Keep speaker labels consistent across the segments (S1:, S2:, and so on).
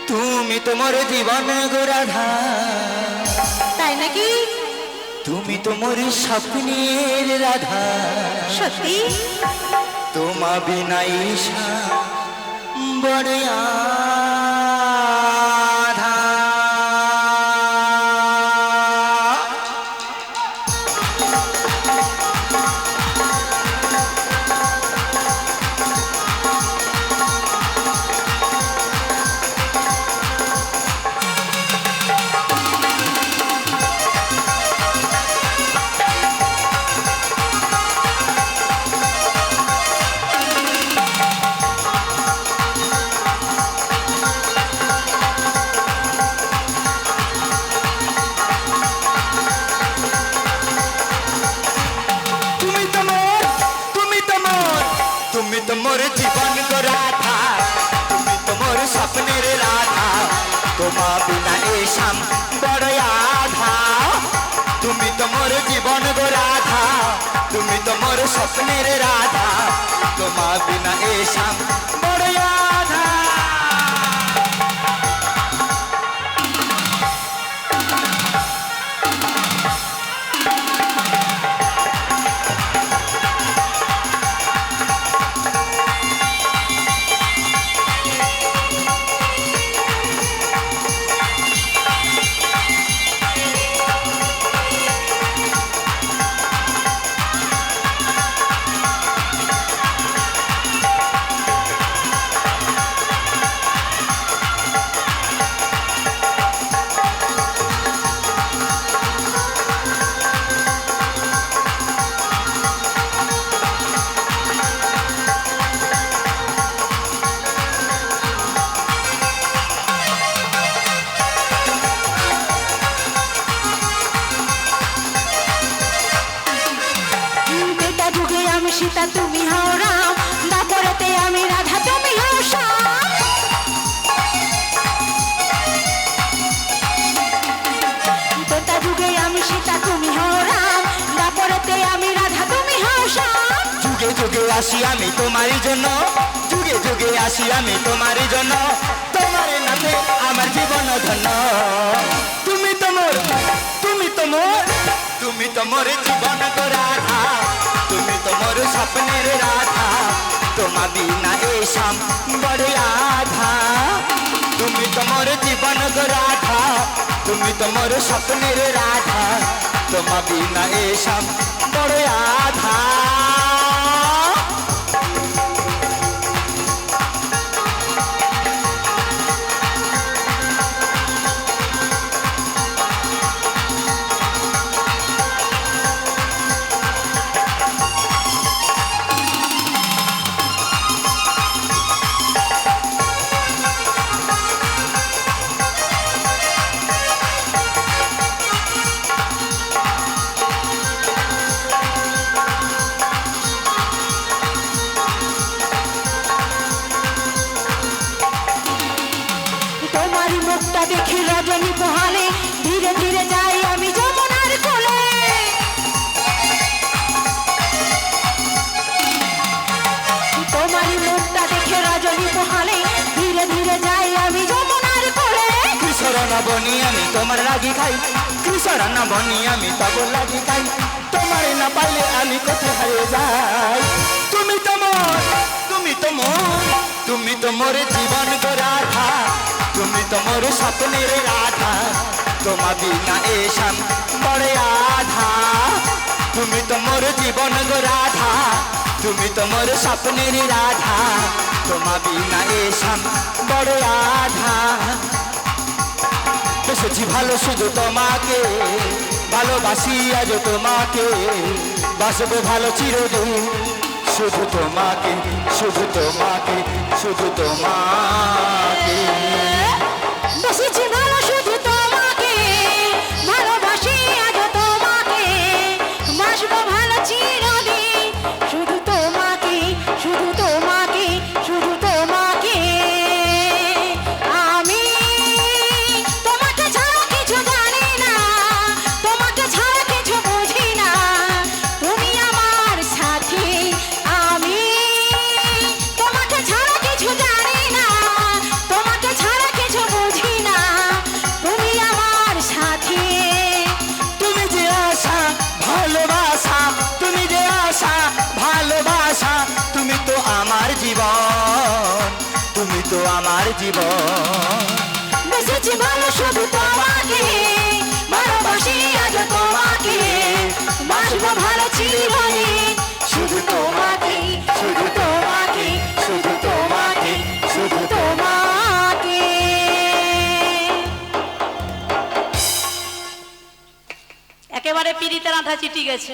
S1: তুমি তোমার জীবন গোরাধা,
S2: তাই নাকি?
S1: তুমি তোমার স্বপ্নের রাধা।
S2: সত্যি?
S1: তোমা বিনা ঈশা বড় আধা। তুমি তোমার জীবন গো রাধা, তুমি তোমার স্বপ্নের রাধা। তোমা বিনা এসাম বড় আধা। তুমি তোমার জীবন গো রাধা, তুমি তোমার স্বপ্নের রাধা। তোমা বিনা এসাম বড় আধা।
S2: সীতা তুমি হও রাম, দাপরেতে আমি রাধা তুমি হও শ্যাম। ত্রেতা যুগে আমি সীতা তুমি হও রাম, দাপরেতে আমি রাধা তুমি হও শ্যাম।
S1: যুগে যুগে আসি আমি তোমারই জন্য, যুগে যুগে আসি আমি তোমারই জন্য। তোমার নামে আমার জীবন ধন্য। তুমি তোমার, তুমি তোমার, তুমি তোমার জীবন গো রাধা, তুমি তোমার স্বপ্নের রাধা। তোমা বিনা এসাম বড় আধা। তুমি তোমার জীবন গো রাধা, তুমি তোমার স্বপ্নের রাধা। তোমা বিনা এসাম বড় আধা।
S2: তোমারই মুখটা দেখি রজনী পোহালে, ধীরে ধীরে যাই আমি যমুনার কোলে। তোমারই মুখটা দেখে রজনী পোহালে, ধীরে ধীরে যাই আমি যমুনার কোলে।
S1: কিশোর নবনী আমি তোমার লাগি খাই, কিশোর নবনী আমি তব লাগি খাই। তোমার না পাইলে আমি কোথায় হারিয়ে যাই। তুমি তোমার, তুমি তোমার, তুমি তোমার জীবন গো রাধা, তুমি তোমার স্বপ্নের রাধা। তোমা বিনা এসাম বড় আধা। তুমি তোমার জীবন গো রাধা, তুমি তোমার স্বপ্নের রাধা। তোমা বিনা এসাম বড় আধা। বেসেছি ভালো শুধু তোমাকে, ভালোবাসি আজ তোমাকে, বাসবো ভালো চিরদিন শুধু তোমাকে, শুধু তোমাকে, শুধু তোমাকে।
S2: বসেছি ভালো শুধু তোমাকে, ভালোবাসি আজ তোমাকে, বাসবো ভালো চিরদিন শুধু তোমাকে, শুধু তোমাকে, শুধু তোমাকে। আমি তোমাকে ছাড়া কিছু জানি না, তোমাকে ছাড়া কিছু বুঝি না। তুমি আমার সাথী, আমি তোমাকে ছাড়া কিছু জানি না।
S1: আমার জীবন।
S2: বেঁচেছি ভালো শুধু তোমাকে, ভালোবাসি আজ তোমাকে, বাসবো ভালো চিরদিন শুধু তোমাকে, শুধু তোমাকে, শুধু তোমাকে, শুধু তোমাকে।
S3: একেবারে পিড়িতের আঠা চিটি গেছে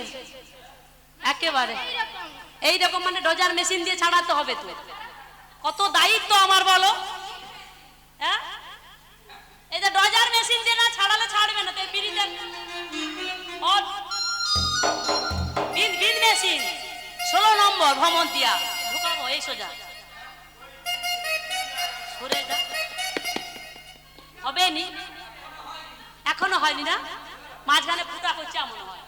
S3: একেবারে এইরকম, মানে ডোজার মেশিন দিয়ে ছাড়াতে হবে তো। কত দায়িত্ব আমার বলো, হ্যাঁ? এই যে ডোজার মেশিন দিয়ে না ছাড়ালে ছাড়বে না তো এই পিড়িতে। বিন বিন মেশিন 16 নম্বর ভ্রমণ দিয়া ঢুকাবো এই সোজা সরে যা। হবে নি, এখনো হয়নি না, মাঝখানে ফুটা করছে এমন হয়।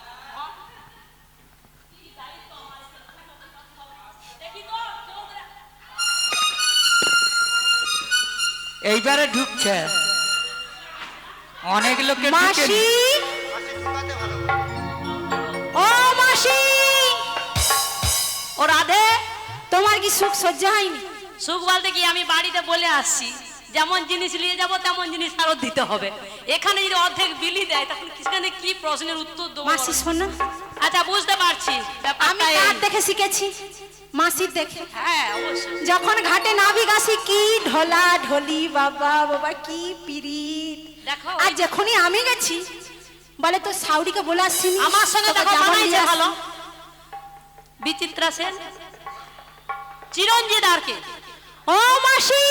S1: এইবারে ঢুকছে অনেক লোকে
S2: মাসি, ও মাসি,
S3: ও রাধে,
S2: তোমার কি সুখ সহ্য হয়নি?
S3: সুখ বলতে কি, আমি বাড়িতে বলে আসছি যেমন জিনিস নিয়ে যাব তেমন জিনিস ফেরত দিতে হবে। এখানে যদি অর্ধেক বিলি দেয় তখন কিসখানে কি প্রশ্নের উত্তর দেবো?
S2: মাসি শোনো,
S3: আচ্ছা বুঝতে পারছি
S2: আমি
S3: ব্যাপারটা
S2: কার
S3: এই।
S2: দেখে শিখেছি? মাসির দেখে।
S3: হ্যাঁ অবশ্যই।
S2: যখন ঘাটে নাবিক আসি কি ঢোলা ঢোলি, বাবা বাবা কি পিরিত।
S3: দেখো
S2: আর যখনই আমি গেছি বলে তো সাউরিকে বলে আসছিনি
S3: আমার সঙ্গে
S2: তোকে
S3: দেখো
S2: যেমন
S3: বানাইছে
S2: নিয়ে আসি।
S3: ভালো, বিচিত্রা সেন, চিরঞ্জিত আর কে?
S2: ও মাসি,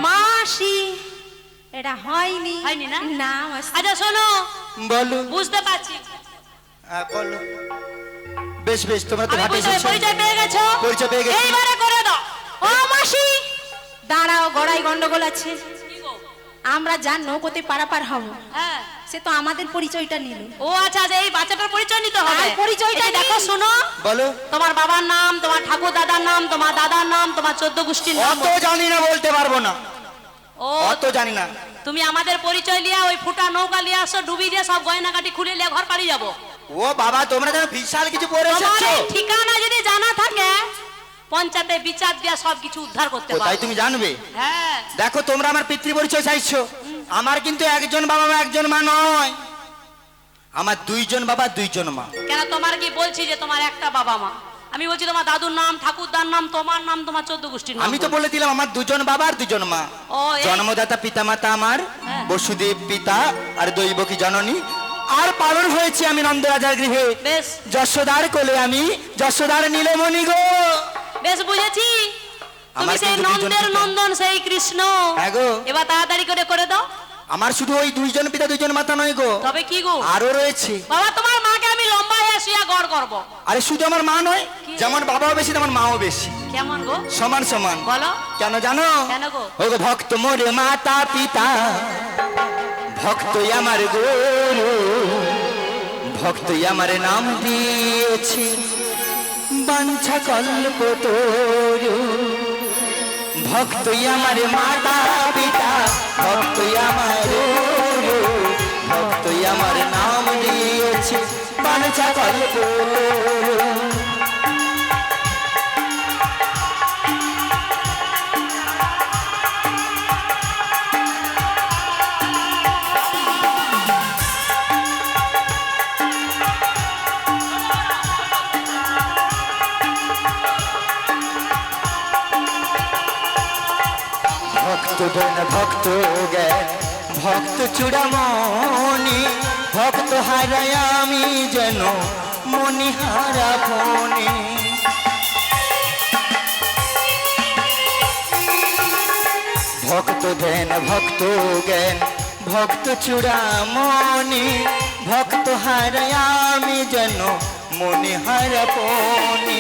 S2: মাসি, এটা হয়নি।
S3: হয়নি না?
S2: না মাসি।
S3: আচ্ছা শোনো,
S1: বলো।
S3: বুঝতে পারছি,
S1: বলো। বেশ বেশ, তোমরা তো
S3: আমি
S1: ঘাটে
S3: বুঝতে
S1: এসেছো।
S3: পরিচয় পেয়ে গেছো,
S1: পরিচয় পেয়ে গেছি।
S3: এইবারে করে দাও।
S2: ও মাসি দাঁড়াও, গড়াই গন্ডগোল আছে।
S3: কি গো?
S2: আমরা যার নৌকোতে পারাপার হব
S3: হ্যাঁ,
S2: সে তো আমাদের পরিচয়টা নিল।
S3: ও আচ্ছা আচ্ছা, এই বাচ্চাটার পরিচয় নিতে হবে।
S2: তার পরিচয়টা
S3: এই যে দেখো
S2: নিই।
S3: শোনো,
S1: বলো।
S3: তোমার বাবার নাম, তোমার ঠাকুর দাদার নাম, তোমার দাদার নাম, তোমার 14 গোষ্ঠীর নাম।
S1: অত জানি না, বলতে পারবো না,
S3: ও
S1: অত জানি না।
S3: তুমি আমাদের পরিচয় লিয়া ওই ফুটা নৌকা লিয়ে আসো, ডুবি দিয়ে সব গয়নাকাটি খুলে লিয়ে ঘর পাড়ি যাবো।
S1: ও বাবা, তোমরা যেন বিশাল কিছু পড়ে
S3: তোমার
S1: এসেছো।
S3: এই ঠিকানা যদি জানা থাকে পঞ্চায়েতে বিচার দিয়া সব কিছু উদ্ধার করতে
S1: ও, তাই
S3: পারো।
S1: তুমি জানবে?
S3: হ্যাঁ,
S1: দেখো, তোমরা আমার পিতৃ পরিচয় চাইছো, আমার কিন্তু একজন বাবা মা একজন মা নয়, আমার 2জন বাবা 2জন মা।
S3: কেন তোমার কি বলছি যে তোমার একটা বাবা মা? আমি বলছি তোমার দাদুর নাম, ঠাকুরদার নাম, তোমার নাম, তোমার 14 গোষ্ঠীর নাম।
S1: আমি তো বলে দিলাম আমার 2জন বাবা আর 2জন মা।
S3: ও, এই-
S1: জন্মদাতা পিতা মাতা আমার
S3: হ্যাঁ।
S1: বসুদেব পিতা আর দৈবকী জননী, আর পালন হয়েছে আমি নন্দরাজার গৃহে,
S3: বেশ
S1: যশোদার কোলে আমি যশোদার নীলমণি গো।
S3: বেশ বুঝেছি, তুমি
S1: আমার
S3: সেই
S1: কিন্তু 2জন
S3: নন্দের
S1: পিতা।
S3: নন্দন, সেই কৃষ্ণ।
S1: হ্যাঁ গো।
S3: এবার তাড়াতাড়ি করে করে দাও।
S1: আমার শুধু ওই 2জন পিতা 2জন মাতা নয় গো,
S3: তবে কি গো?
S1: আরো রয়েছে।
S3: বাবা তোমার মাকে আমি লম্বা হয়ে শুয়া গড় করবো।
S1: আরে শুধু আমার মা নয়,
S3: কি?
S1: যেমন বাবাও বেশি তেমন মাও বেশি,
S3: কেমন গো?
S1: সমান সমান।
S3: বলো।
S1: কেন জানো?
S3: কেন গো?
S1: ও গো, ভক্ত মোরে মাতা পিতা, ভক্তই আমার গুরু, ভক্তই আমার নাম দিয়েছে বাঞ্ছা কল্প তরু, ভক্তই আমার মাতা পিতা, ভক্তই আমার গুরু, ভক্তই আমার নাম দিয়েছে বাঞ্ছা কল্প তরু। ভক্ত জন ভক্ত জ্ঞান, ভক্ত চূড়ামণি, ভক্ত হারায় আমি যেন মণিহারা ফণি। ভক্ত ধ্যান ভক্ত জ্ঞান, ভক্ত চূড়ামণি, ভক্ত হারায় আমি যেন মণিহারা ফণি।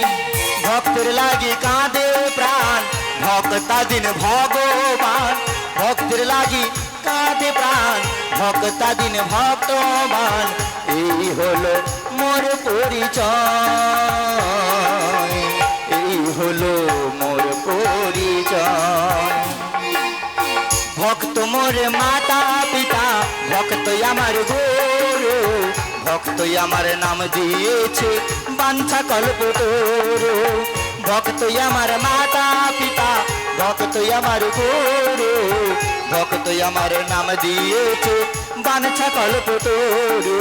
S1: ভক্তের লাগি কাঁদে প্রাণ, ভক্তাদিন ভগবান, ভক্তের লাগি কাঁদে প্রাণ, ভক্তাদিন ভক্তবান। এই হলো মোর পরিচয়, এই হলো মোর পরিচয়। ভক্ত মোর মাতা পিতা, ভক্তই আমার গুরু, ভক্তই আমার নাম দিয়েছে বাঞ্ছা কল্প তরু, ভক্তই আমার মাতা পিতা, ভক্তই আমার গুরু, ভক্তই আমার নাম দিয়েছে বাঞ্ছা কল্প তরু,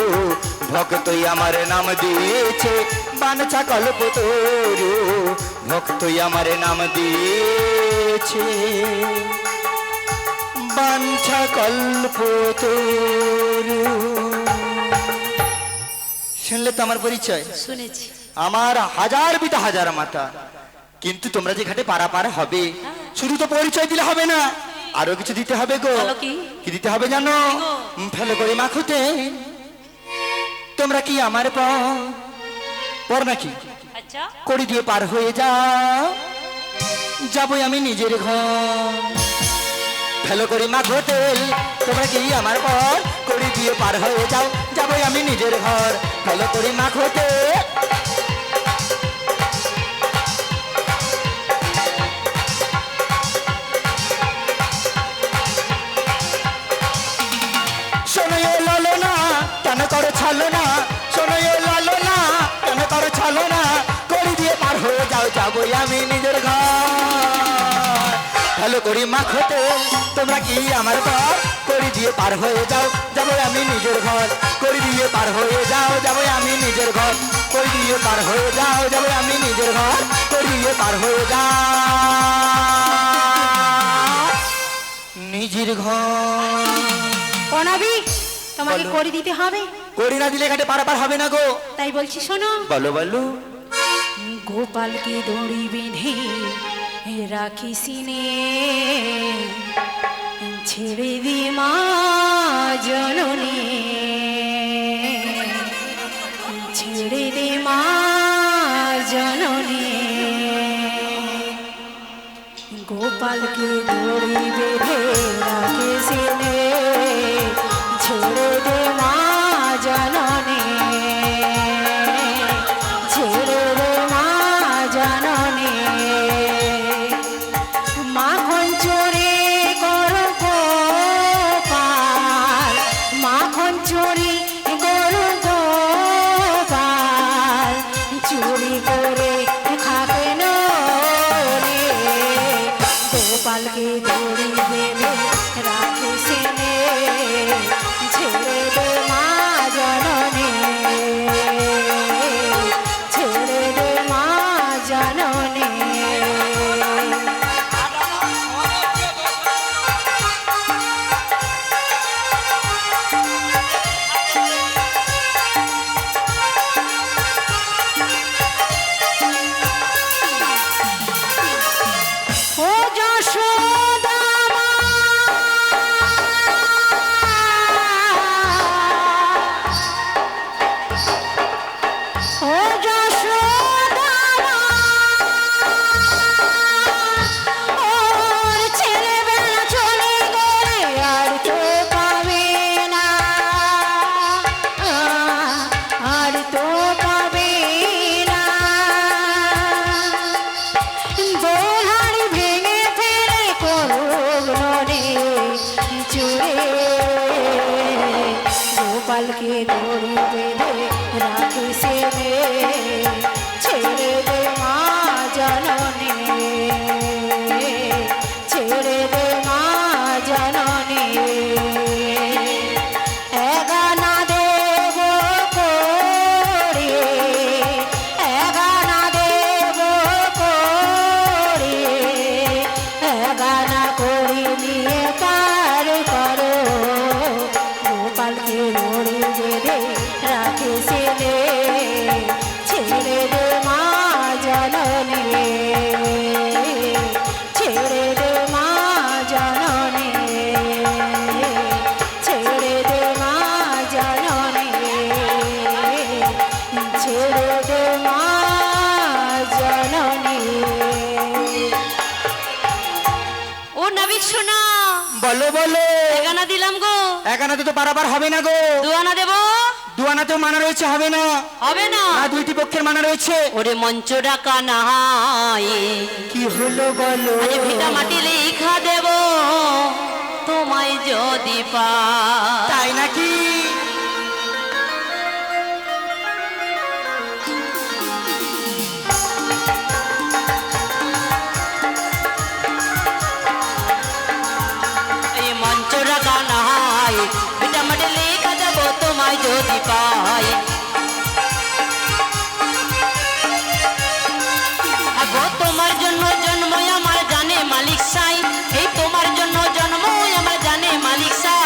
S1: ভক্তই আমার নাম দিয়েছে বাঞ্ছা কল্প তরু, ভক্তই আমার নাম দিয়েছে বাঞ্ছা কল্প তরু। শুনলে তো আমার পরিচয়?
S3: শুনেছি।
S1: আমার হাজার পিতা হাজার মাতা, কিন্তু তোমরা যে ঘাটে পারাপার হবে, শুধু তো পরিচয় দিলে হবে না, আরো কিছু দিতে হবে গো।
S3: বলো কি?
S1: কি দিতে হবে জানো? ফেলে করে মাখুতে তোমরা কি আমার পর নাকি
S3: আচ্ছা,
S1: কড়ি দিয়ে পার হয়ে যাও, যাবই আমি নিজের ঘর। ফেলো করে মাখো তেল, তোমরা কি আমার পর কড়ি দিয়ে পার হয়ে যাও, যাবই আমি নিজের ঘর। ফেলো করে মাখো তেল, শোনো এ লালনা কেন করে ছালো না, শোনো এ লালনা কেন করে ছালো না, কড়ি দিয়ে পার হয়ে যাও, যাবই আমি নিজের ঘর। ভালো করি মাখো তেল, তোমরা কি আমার পর কড়ি দিয়ে পার হয়ে যাও, যাবই আমি নিজের ঘর। কড়ি দিয়ে পার হয়ে যাও, যাবই আমি নিজের ঘর। কড়ি দিয়ে পার হয়ে যাও, যাবই আমি নিজের ঘর। কড়ি দিয়ে পার হয়ে যাও নিজের ঘর।
S2: প্রণবী, তোমাকে
S1: বলো।
S2: করে দিতে হবে,
S1: কড়ি না দিলে ঘাটে পারাপার হবে না গো।
S2: তাই বলছি শোনো।
S1: বলো বলো।
S2: গোপালকে দড়ি বেঁধে রাখি সিনে, ছেড়ে দি মা জননী, ছেড়ে দে মা জননী। গোপালকে দড়ি বেঁধে রাখি সিনে, ছেড়ে দে মা জননী, ছেড়ে দে মা জননী। মাখন চোরে করো গোপাল, মাখন চোরি করো গোপাল, চুরি করে খাবেন রে। গোপালকে দড়ি বেঁধে রাখে সিনে, ছেড়ে দে মা জননী, ছেড়ে দে মা জননী। ও যশোদা মা, ও যশোদা মা, ওর ছেলেবেলা চলে গেলে আর তো পাবে না, আর তো পাবে না। দোহারি ভেঙে ফেলে করুক নদী চুরে, গোপালকে দড়ি বেঁধে রাখি সেনে, ছেড়ে দে মা জননী, ছেড়ে দে মা জননী। এগানা দেব করে, এগানা দেব করে, এগানা করে নিয়ে পার করো। গোপালকে দড়ি বেঁধে রাখে সেনে, ছেড়ে দে মা জননী, ছেড়ে দে মা জননী, ছেড়ে দে মা জননী, ছেড়ে দে মা জননী।
S3: ও নাবিক শোনা,
S1: বলো বলো।
S3: এখানা দিলাম গো,
S1: একানাতে তো পারাপার হবে না গো।
S3: দুয়ানা দেবো,
S1: দুয়ানাতেও মানা রয়েছে, হবে না।
S3: হবে না।
S1: আর দুইটি পক্ষের মানা রয়েছে।
S3: ওরে মঞ্চ ডাকা নাই,
S1: কি হলো বলো।
S3: আরে ভিটা মাটি লেখা দেব তোমায় যদি পা।
S1: তাই নাকি?
S3: ভিটামাটি লেখা দেবো তোমায় যদি পাই। আগো তোমার জন্য জন্ম আমার জানে মালিক সাই, এই তোমার জন্য জন্ম আমার জানে মালিক সাই।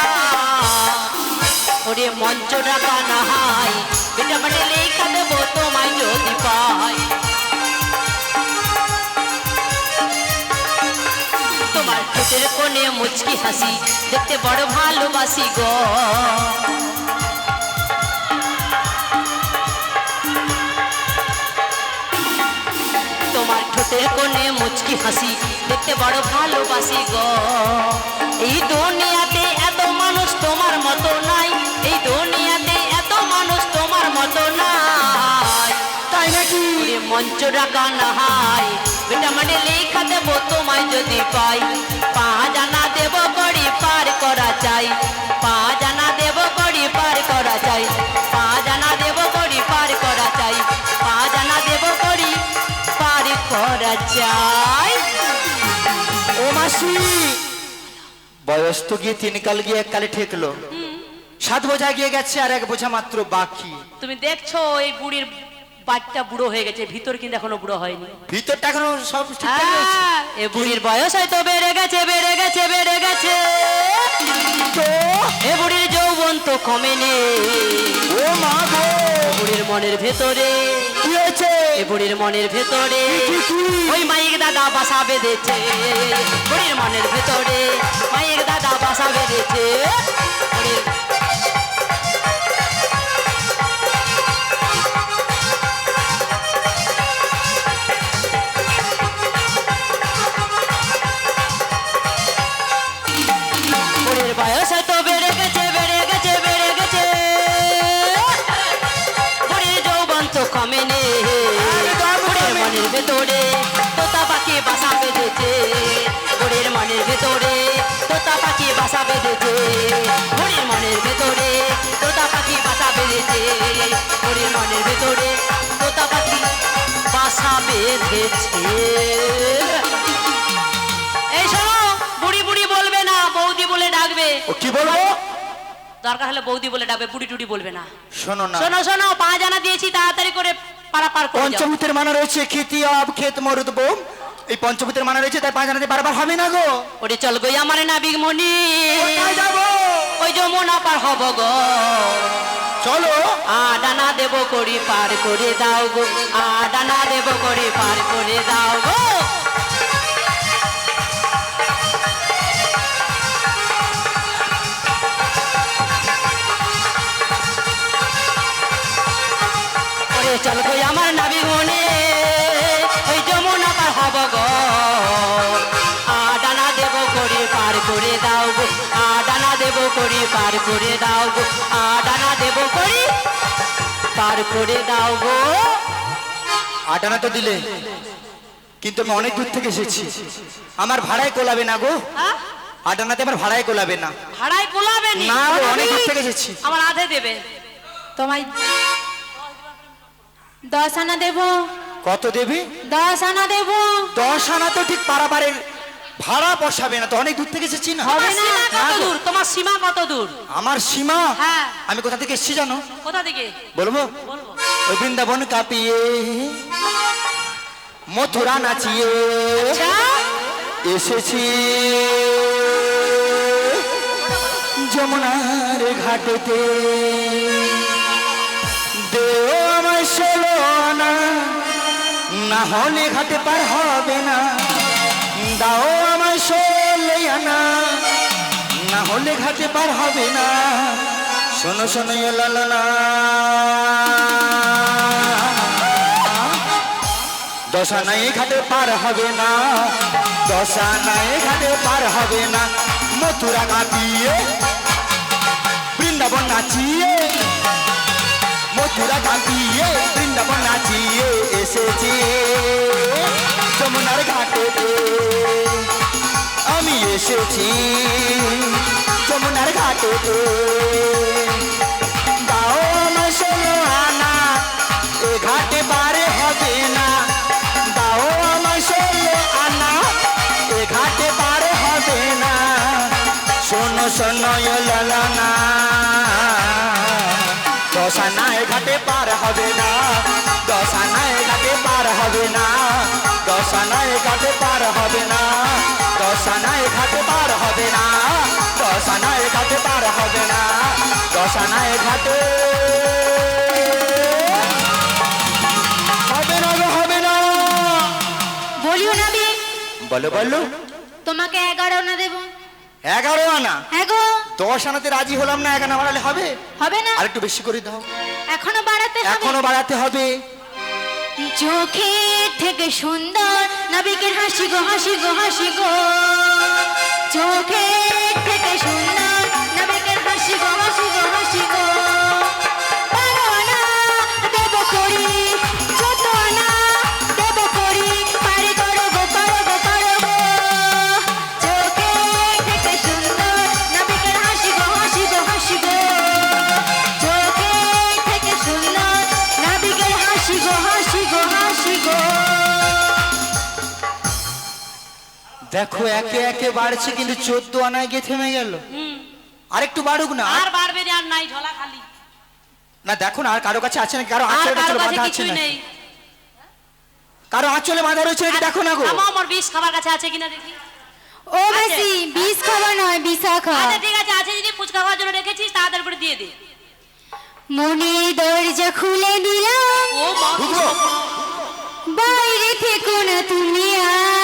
S3: ওরে মঞ্চ ডাকা না হাই, ভিটামাটি লেখা দেবো তোমায় যদি পাই। তোমার ঠোঁটের কোণে মুচকি হাসি দেখতে বড় ভালোবাসি গো। তোমার ঠোঁটের কোণে মুচকি হাসি দেখতে বড় ভালোবাসি গো। এই দুনিয়াতে এত মানুষ তোমার মতো নাই, এই দুনিয়াতে এত মানুষ তোমার মতো নাই।
S1: তাই নাকি?
S3: ওরে মঞ্চ ডাকা না হাই, ভিটামাটি লেখা দেবো তোমায় যদি পাই। পা জানা দেব করি পার করা চাই, পা জানা দেব করি পার করা চাই, পা জানা দেব করি পার করা চাই, পা জানা দেব করি পার করা চাই।
S1: ও মাসি, বয়স তো গিয়ে 3 কাল গিয়ে 1 কালে ঠেকলো। 7 বোঝা গিয়ে গেছে আর 1 বোঝা মাত্র বাকি।
S3: তুমি দেখছো এই বুড়ির বাচ্চা বুড়ো হয়ে গেছে, ভিতর কিন্তু এখনো বুড়ো হয়নি।
S1: ভিতরটা এখনো সব ঠিকঠাক রয়েছে।
S3: হ্যাঁ, এ বুড়ির বয়স হয়তো বেড়ে গেছে, বেড়ে গেছে, বেড়ে গেছে।
S1: তো
S3: এ বুড়ির যৌবন তো কমেনি।
S1: ও মা গো,
S3: বুড়ির মনের ভেতরে
S1: কি হয়েছে?
S3: এ বুড়ির মনের ভেতরে
S1: কি?
S3: ওই মাইক দাদা বাসা বেঁধেছে। বুড়ির মনের ভেতরে মাইক দাদা বাসা বেঁধেছে। বুড়ির বুড়ির বয়স তো বেড়ে গেছে, বেড়ে গেছে, বেড়ে গেছে। বুড়ির যৌবন তো কমেনি। বুড়ির মনের ভেতরে তোতা পাখি বাসা বেঁধেছে। বুড়ির মনের ভেতরে তোতা পাখি বাসা বেঁধেছে। বুড়ির মনের ভেতরে তোতা পাখি বাসা বেঁধেছে। বুড়ির মনের ভেতরে তোতা পাখি বাসা বেঁধেছে। এই শোনো, বুড়ি বুড়ি বলবে না, বৌদি বলে ডাকবে।
S1: ও কি বলবো?
S3: দরকার হলে বৌদি বলে ডাকবে, বুড়ি টুড়ি বলবে না।
S1: শোনো না,
S3: শোনো শোনো, পা জানা দিয়েছি, তাড়াতাড়ি করে পারাপার করে যাও।
S1: পঞ্চভূতের মানা রয়েছে খেতি আব খেত মরুদ বোম। এই পঞ্চভূতের মানা রয়েছে, তাই 5 জানাতে বারবার হবে না গো।
S3: ওরে চল গই আমার নাবিক মনি,
S1: কোথায় যাবো?
S3: ওই যমুনা পার হব গো।
S1: চলো।
S3: ডানা দেব করি পার করে দাও গো, ডানা দেব করি পার করে দাও গো। ওরে চল গই আমার নাবিক মনি, ওই যমুনা পার হব গো। ডানা দেব করি পার করে দাও গো, ডানা দেব করি পার করে দাও গো, ডানা দেব করি পার করে দাও গো।
S1: আটানা তো দিলে, কিন্তু আমি অনেক দূর থেকে এসেছি, আমার ভাড়ায় কোলাবে না গো।
S3: হ্যাঁ?
S1: আটানাতে আমার ভাড়ায় কোলাবে না।
S3: ভাড়ায় কোলাবে নি?
S1: না গো, অনেক দূর থেকে এসেছি।
S3: আমার আধে দেবে।
S2: তোমায় 10 আনা দেব,
S1: কত দেবে?
S2: 10 আনা দেব।
S1: 10 আনা তো ঠিক পারাবারের ভাড়া পোষাবে না তো, অনেক দূর থেকে এসেছি না।
S3: তোমার সীমা
S1: না
S3: কত
S1: গো।
S3: দূর? তোমার সীমা কত দূর?
S1: আমার সীমা?
S3: হ্যাঁ।
S1: আমি কোথা থেকে এসেছি জানো?
S3: কোথা থেকে
S1: বলবো?
S3: বলবো?
S1: ওই বৃন্দাবন কাঁপিয়ে মথুরা নাচিয়ে
S3: আচ্ছা,
S1: এসেছি যমুনার ঘাটেতে। দেও আমায় 16 আনা, না হলে ঘাটে পার হবে না। দাও আমায় 16 আনা, না হলে ঘাটে পার হবে না। শোনো শোনো লালা, 10 আনায় ঘাটে পার হবে না, 10 আনায় ঘাটে পার হবে না। মথুরা কাঁপিয়ে বৃন্দাবন নাচিয়ে, মথুরা কাঁপিয়ে বৃন্দাবন নাচিয়ে এসেছি যমুনার ঘাটেতে। আমি এসেছি যমুনার ঘাটেতে। দাও আমায় 16 আনা, এ ঘাটে পারে হবে না। দাও আমায় 16 আনা, এ ঘাটে পারে হবে না। শোনো শোনো লালানা, দশানায় ঘাটে পার হবে না, দশানায় ঘাটে পার হবে না, দশানায় ঘাটে পার হবে না, দশানায় ঘাটে পার হবে না, দশানায় ঘাটে পার হবে না, দশানায় ঘাটে হবে না গো, হবে না।
S2: বলিও না বে,
S1: বলো বলো।
S2: তোমাকে 11 আনা দেবো।
S1: 11 আনা?
S2: হ্যাঁ গো।
S1: 10 আনাতে রাজি হলাম না, 1 আনা বাড়ালে হবে?
S2: হবে না,
S1: আর একটু বেশি করে দাও।
S2: এখনো বাড়াতে হবে।
S1: এখনো বাড়াতে হবে।
S2: চোখে থেকে সুন্দর নাবিকের হাসি গো, হাসি গো, হাসি গো। চোখে থেকে সুন্দর নাবিকের হাসি গো, হাসি গো, হাসি গো। 12 আনা দেবো করি, 14 আনা দেবো করি, পারে করো গো, করো গো, করো গো। চোখে থেকে সুন্দর নাবিকের হাসি গো, হাসি গো, হাসি গো। চোখে থেকে সুন্দর নাবিকের হাসি গো, হাসি গো, হাসি গো।
S1: দেখো একে একে বাড়ছে, কিন্তু 14 আনায় গিয়ে থেমে গেল। আর একটু বাড়ুক না।
S3: আর বাড়বে না, আর নাই, ঝোলা খালি।
S1: না দেখো না, আর কারো কাছে আছে নাকি? কারো
S3: আর
S1: আঁচলে
S3: কারো
S1: বাঁধা
S3: কাছে
S1: আছে
S3: কিছুই
S1: নাকি?
S3: নেই।
S1: কারো আঁচলে বাঁধা রয়েছে নাকি দেখো না গো।
S3: আমার বিষ খাবার কাছে আছে কিনা দেখি।
S2: ও মাসি, বিষ খাওয়া নয়, বিশাখা।
S3: আচ্ছা ঠিক আছে, আছে যদি ফুচকা খাওয়ার জন্য রেখেছিস তাড়াতাড়ি করে দিয়ে দে।
S2: মনের দরজা খুলে দিলাম,
S3: ও মা,
S1: ঢুকবো?
S2: বাইরে থেকো না তুমি আর।